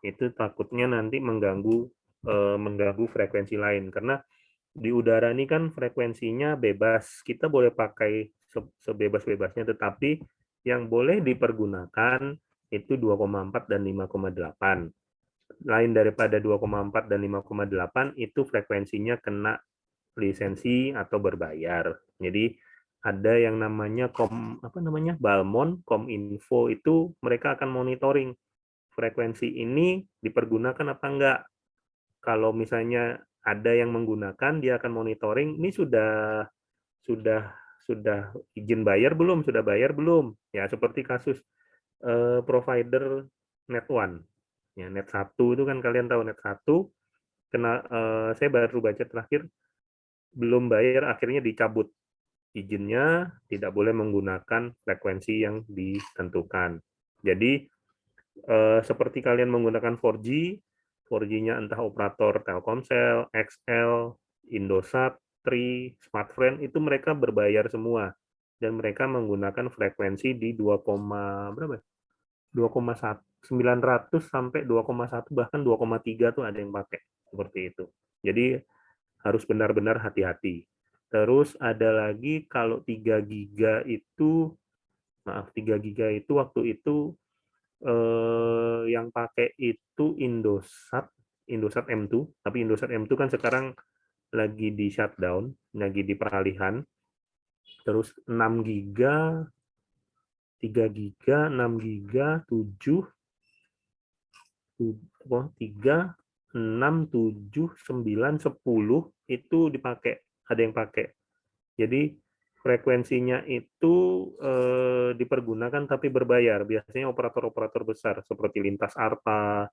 itu takutnya nanti mengganggu frekuensi lain, karena di udara ini kan frekuensinya bebas, kita boleh pakai sebebas-bebasnya, tetapi yang boleh dipergunakan itu 2,4 dan 5,8. Lain daripada 2,4 dan 5,8 itu frekuensinya kena lisensi atau berbayar. Jadi ada yang namanya Balmon, Kominfo, itu mereka akan monitoring frekuensi ini dipergunakan apa enggak. Kalau misalnya ada yang menggunakan, dia akan monitoring ini sudah izin bayar belum, sudah bayar belum. Ya seperti kasus provider Net One. Ya, Net 1 itu kan kalian tahu, Net 1 saya baru baca terakhir belum bayar, akhirnya dicabut izinnya, tidak boleh menggunakan frekuensi yang ditentukan. Jadi seperti kalian menggunakan 4G, 4G-nya entah operator Telkomsel, XL, Indosat, Tri, Smartfren, itu mereka berbayar semua, dan mereka menggunakan frekuensi di 2,900 sampai 2,1, bahkan 2,3 tuh ada yang pakai seperti itu. Jadi harus benar-benar hati-hati. Terus ada lagi kalau 3 giga itu, 3 giga itu waktu itu yang pakai itu Indosat M2, tapi Indosat M2 kan sekarang lagi di shutdown, lagi di peralihan. Terus 6 giga, 3 giga, 6 giga, 7, 3, 6, 7, 9, 10 itu dipakai, ada yang pakai. Jadi frekuensinya itu dipergunakan tapi berbayar. Biasanya operator-operator besar seperti Lintas Arta,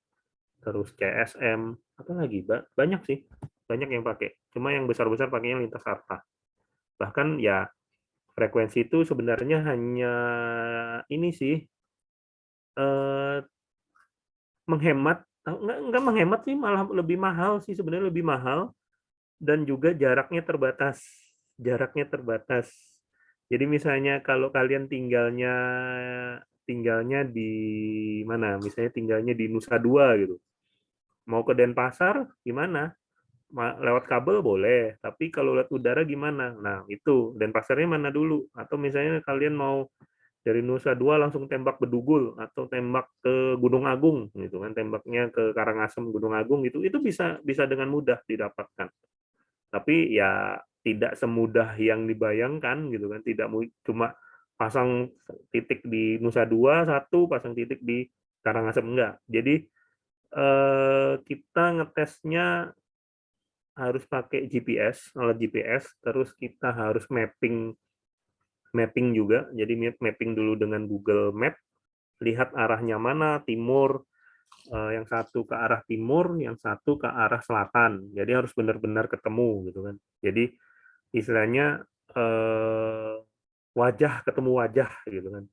terus CSM, apa lagi? Banyak sih, banyak yang pakai. Cuma yang besar-besar pakainya Lintas Arta. Bahkan ya frekuensi itu sebenarnya hanya ini sih, menghemat, enggak menghemat sih, malah lebih mahal sih sebenarnya, lebih mahal, dan juga jaraknya terbatas. Jadi misalnya kalau kalian tinggalnya di mana, misalnya tinggalnya di Nusa Dua gitu, mau ke Denpasar gimana? Lewat kabel boleh, tapi kalau lewat udara gimana? Nah itu Denpasarnya mana dulu? Atau misalnya kalian mau dari Nusa Dua langsung tembak Bedugul atau tembak ke Gunung Agung gitu kan, tembaknya ke Karangasem, Gunung Agung gitu, itu bisa dengan mudah didapatkan. Tapi ya tidak semudah yang dibayangkan gitu kan, tidak cuma pasang titik di Nusa Dua satu, pasang titik di Karangasem, enggak. Jadi kita ngetesnya harus pakai GPS, alat GPS, terus kita harus mapping juga. Jadi mapping dulu dengan Google Map, lihat arahnya mana, timur, yang satu ke arah timur, yang satu ke arah selatan. Jadi harus benar-benar ketemu gitu kan. Jadi istilahnya wajah ketemu wajah gitu kan.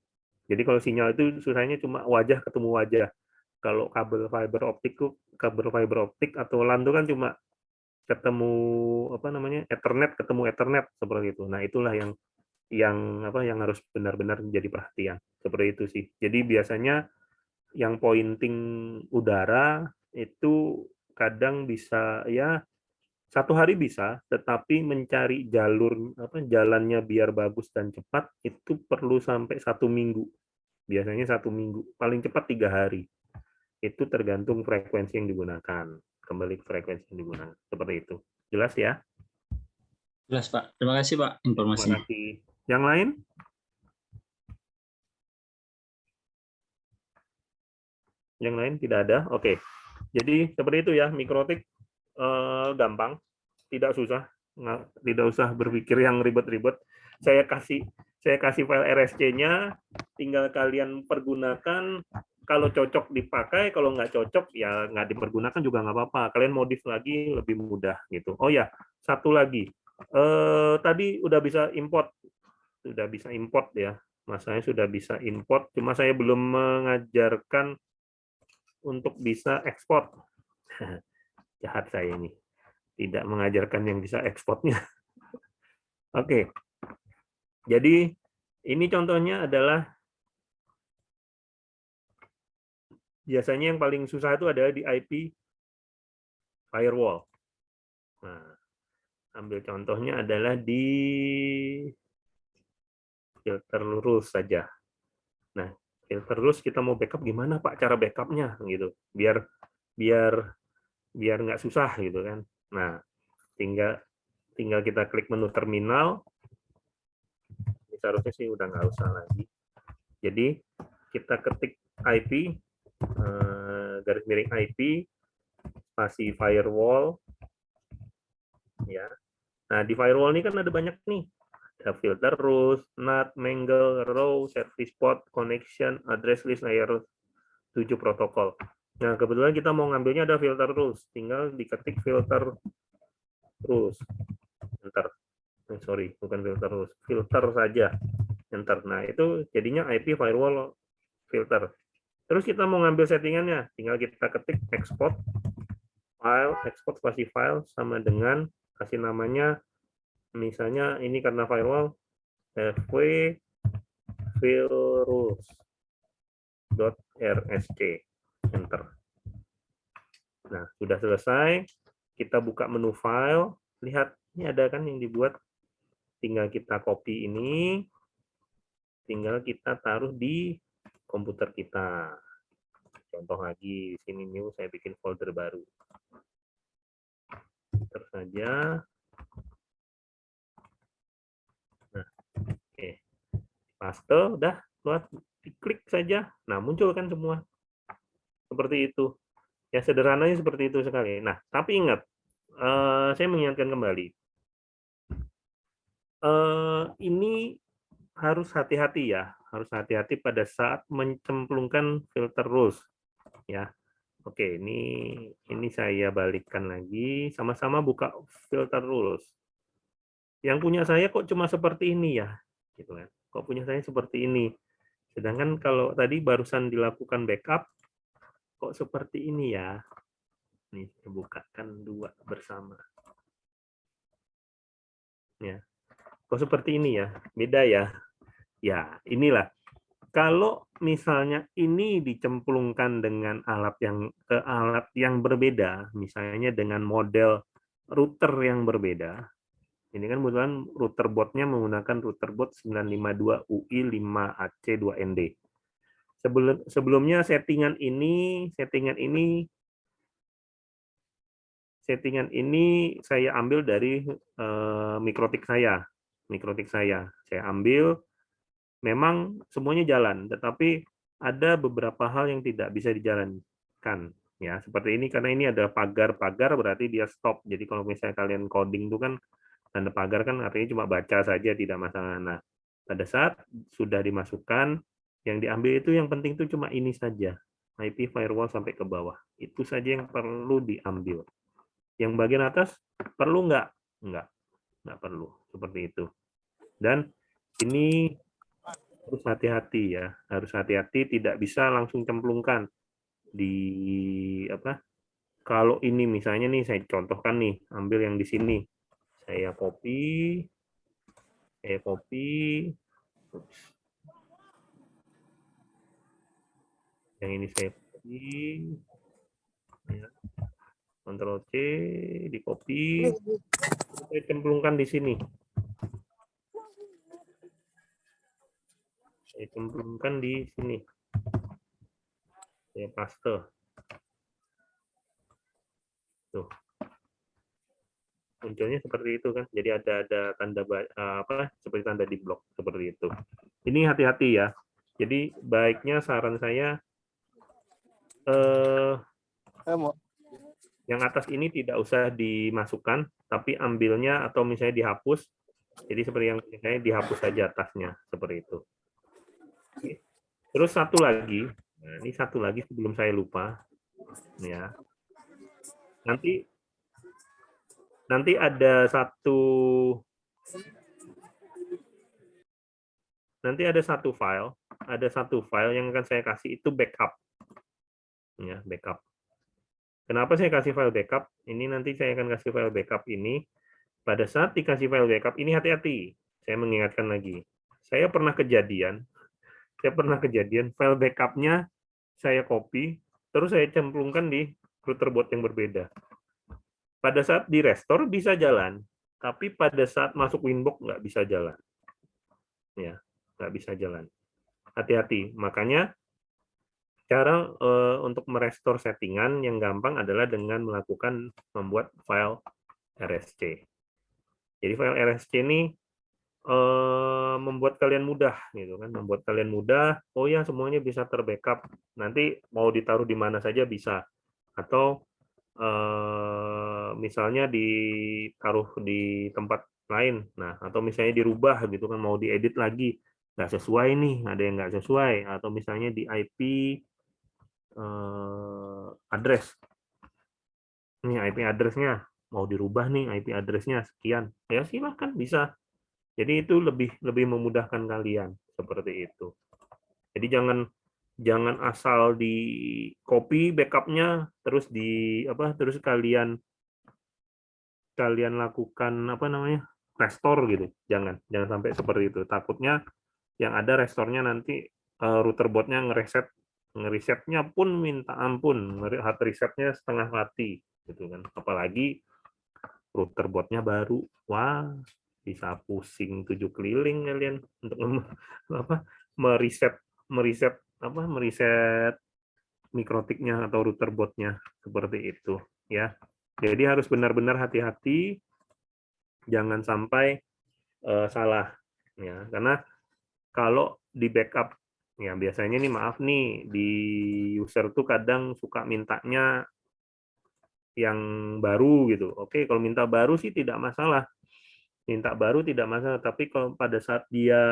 Jadi kalau sinyal itu susahnya cuma wajah ketemu wajah. Kalau kabel fiber optik atau LAN itu kan cuma ketemu Ethernet ketemu Ethernet seperti itu. Nah, itulah yang harus benar-benar menjadi perhatian. Seperti itu sih. Jadi biasanya yang pointing udara itu kadang bisa ya 1 hari bisa, tetapi mencari jalannya biar bagus dan cepat itu perlu sampai 1 minggu. Biasanya 1 minggu, paling cepat 3 hari. Itu tergantung frekuensi yang digunakan. Kembali ke frekuensi yang digunakan. Seperti itu. Jelas ya? Jelas, Pak. Terima kasih, Pak, Terima informasinya. kasih. Yang lain? Yang lain tidak ada? Oke. Jadi seperti itu ya, mikrotik gampang, tidak susah, tidak usah berpikir yang ribet-ribet. Saya kasih Saya kasih file RSC-nya, tinggal kalian pergunakan. Kalau cocok dipakai, kalau nggak cocok ya nggak dipergunakan juga nggak apa-apa. Kalian modif lagi lebih mudah gitu. Oh ya, satu lagi. Tadi udah bisa import, ya. Mas saya sudah bisa import, cuma saya belum mengajarkan untuk bisa ekspor. Jahat saya ini, tidak mengajarkan yang bisa ekspornya. Oke, jadi ini contohnya adalah biasanya yang paling susah itu adalah di IP firewall. Nah, ambil contohnya adalah di filter rules saja. Nah, filter rules kita mau backup gimana Pak cara backupnya gitu, biar nggak susah gitu kan. Nah, tinggal kita klik menu terminal. Ini seharusnya sih udah nggak usah lagi. Jadi kita ketik IP garis miring IP spasi firewall ya. Nah, di firewall ini kan ada banyak nih. Ada filter rules, NAT, Mangle, row, service port, connection, address list, layer 7 protokol. Nah, kebetulan kita mau ngambilnya ada filter rules. Tinggal diketik filter rules. Enter. Sorry, bukan filter rules. Filter saja. Enter. Nah, itu jadinya IP firewall filter. Terus kita mau ngambil settingannya, tinggal kita ketik export file, export spasi file sama dengan kasih namanya, misalnya ini karena firewall fw filrules.rsc, enter. Nah, sudah selesai, kita buka menu file, lihat ini ada kan yang dibuat, tinggal kita copy ini, tinggal kita taruh di komputer kita. Contoh lagi di sini new, saya bikin folder baru. Terus saja. Nah, oke. Paste, udah, buat diklik saja. Nah, muncul kan semua. Seperti itu. Ya, sederhananya seperti itu sekali. Nah, tapi ingat, saya mengingatkan kembali. Ini harus hati-hati ya, harus hati-hati pada saat mencemplungkan filter rules. Ya, oke, ini saya balikkan lagi, sama-sama buka filter rules. Yang punya saya kok cuma seperti ini ya, gitu kan? Kok punya saya seperti ini. Sedangkan kalau tadi barusan dilakukan backup, kok seperti ini ya. Nih, saya bukakan dua bersama. Ya, kok seperti ini ya, beda ya. Ya, inilah. Kalau misalnya ini dicemplungkan dengan alat yang berbeda, misalnya dengan model router yang berbeda, ini kan kebetulan router botnya menggunakan router bot 952 UI 5AC2ND. Sebelumnya settingan ini saya ambil dari mikrotik saya. Saya ambil. Memang semuanya jalan, tetapi ada beberapa hal yang tidak bisa dijalankan. Ya, seperti ini karena ini ada pagar-pagar berarti dia stop. Jadi kalau misalnya kalian coding itu kan tanda pagar kan artinya cuma baca saja tidak masalah. Nah, pada saat sudah dimasukkan, yang diambil itu yang penting itu cuma ini saja. IP firewall sampai ke bawah. Itu saja yang perlu diambil. Yang bagian atas perlu nggak? Nggak perlu. Seperti itu. Dan ini harus hati-hati ya, harus hati-hati, tidak bisa langsung cemplungkan di apa. Kalau ini misalnya nih saya contohkan nih, ambil yang di sini, saya copy, Oops. Yang ini saya copy, ya. Ctrl C, di copy, saya cemplungkan di sini. Saya cemplungkan di sini. Saya paste. Tuh. Munculnya seperti itu kan. Jadi ada tanda seperti tanda di blok seperti itu. Ini hati-hati ya. Jadi baiknya saran saya yang atas ini tidak usah dimasukkan, tapi ambilnya atau misalnya dihapus Jadi seperti yang saya dihapus saja atasnya seperti itu. Oke. Terus satu lagi, nah ini satu lagi sebelum saya lupa, ya. Nanti ada satu file yang akan saya kasih itu backup, ya backup. Kenapa saya kasih file backup? Ini nanti saya akan kasih file backup ini. Pada saat dikasih file backup ini hati-hati. Saya mengingatkan lagi. Saya pernah kejadian file backupnya saya copy, terus saya cemplungkan di routerboard yang berbeda. Pada saat di restore bisa jalan, tapi pada saat masuk Winbox nggak bisa jalan. Ya, nggak bisa jalan. Hati-hati. Makanya cara untuk merestore settingan yang gampang adalah dengan membuat file RSC. Jadi file RSC ini membuat kalian mudah, gitu kan? Membuat kalian mudah. Oh ya, semuanya bisa terbackup. Nanti mau ditaruh di mana saja bisa. Atau misalnya ditaruh di tempat lain. Nah, atau misalnya dirubah, gitu kan? Mau diedit lagi, nggak sesuai nih, ada yang nggak sesuai. Atau misalnya di IP address. Ini IP address-nya mau dirubah nih, IP address-nya sekian. Ya silahkan bisa. Jadi itu lebih memudahkan kalian seperti itu. Jadi jangan asal di copy backup-nya terus terus kalian lakukan restore gitu. Jangan sampai seperti itu. Takutnya yang ada restore-nya nanti routerboard-nya ngerisetnya pun minta ampun, hard reset-nya setengah mati gitu kan. Apalagi routerboard-nya baru. Wah, bisa pusing 7 keliling kalian untuk meriset mikrotiknya atau routerboard-nya seperti itu ya. Jadi harus benar-benar hati-hati, jangan sampai salah ya, karena kalau di backup ya biasanya nih, maaf nih, di user tuh kadang suka mintanya yang baru gitu. Oke, kalau minta baru sih tidak masalah. Tapi kalau pada saat dia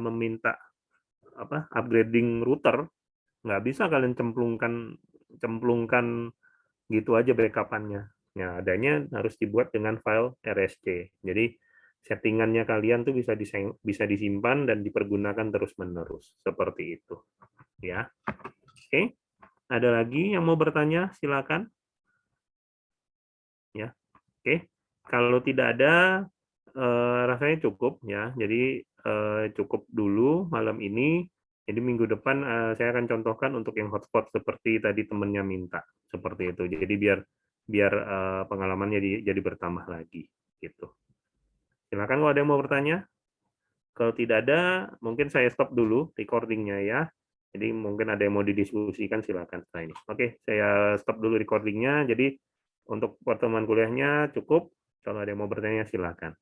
meminta upgrading router, nggak bisa kalian cemplungkan gitu aja backup-annya. Ya, adanya harus dibuat dengan file RSC. Jadi settingannya kalian tuh bisa disimpan dan dipergunakan terus-menerus seperti itu. Ya. Oke. Ada lagi yang mau bertanya? Silakan. Ya. Oke. Kalau tidak ada, rasanya cukup ya. Jadi cukup dulu malam ini. Jadi minggu depan saya akan contohkan untuk yang hotspot seperti tadi temennya minta, seperti itu. Jadi biar pengalamannya jadi bertambah lagi gitu. Silakan kalau ada yang mau bertanya. Kalau tidak ada, mungkin saya stop dulu recordingnya ya. Jadi mungkin ada yang mau didiskusikan, silakan setelah ini. Oke, saya stop dulu recordingnya. Jadi untuk pertemuan kuliahnya cukup. Kalau ada yang mau bertanya, silakan.